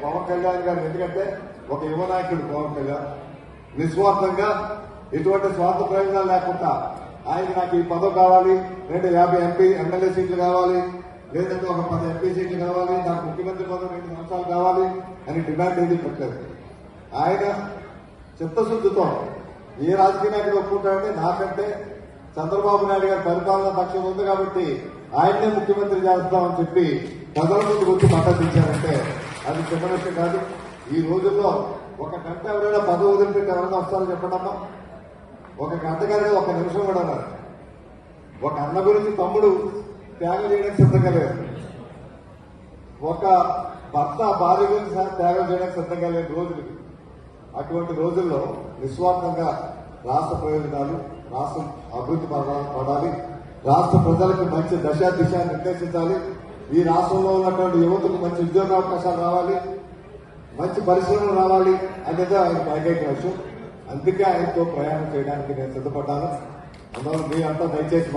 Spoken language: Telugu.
పవన్ కళ్యాణ్ గారు. ఎందుకంటే ఒక యువ నాయకుడు పవన్ కళ్యాణ్ నిస్వార్థంగా ఎటువంటి స్వార్థ ప్రయోజనాలు లేకుండా ఆయన నాకు ఈ పదవి కావాలి, లేదా 50 ఎమ్మెల్యే సీట్లు కావాలి, లేదంటే ఒక 10 ఎంపీ సీట్లు కావాలి, నాకు ముఖ్యమంత్రి పదవి 2 సంవత్సరాలు కావాలి అని డిమాండ్ ఏది పెట్టలేదు. ఆయన చిత్తశుద్ధితో ఏ రాజకీయ నాయకుడు ఒప్పుకుంటాడంటే నాకంటే చంద్రబాబు నాయుడు గారి పరిపాలన పక్షం ఉంది కాబట్టి ఆయన్నే ముఖ్యమంత్రి చేస్తామని చెప్పి ప్రజల ముందుకు వచ్చి మద్దతు ఇచ్చారంటే అది చిన్న విషయం కాదు. ఈ రోజుల్లో ఒక గంట ఎవరైనా పదవి వదిలిపెట్టి ఎవరైనా వస్తారో చెప్పడమ్మా. ఒక గంట కానీ ఒక నిమిషం కూడా ఉన్నారు. ఒక అన్న గురించి తమ్ముడు త్యాగం చేయడానికి సిద్ధంగా లేదు. ఒక భర్త భార్య గురించి త్యాగం చేయడానికి సిద్ధంగా లేని రోజులు. అటువంటి రోజుల్లో నిస్వార్థంగా రాష్ట్ర ప్రయోజనాలు, రాష్ట్రం అభివృద్ధి పడాలి, రాష్ట్ర ప్రజలకు మంచి దిశ నిర్దేశించాలి, ఈ రాష్ట్రంలో ఉన్నటువంటి యువతకు మంచి ఉద్యోగావకాశాలు రావాలి, మంచి పరిశ్రమలు రావాలి అనేది ఆయన ఏకైక విషయం. అందుకే ఆయనతో ప్రయాణం చేయడానికి నేను సిద్ధపడ్డాను. అందువల్ల మీరంతా దయచేసి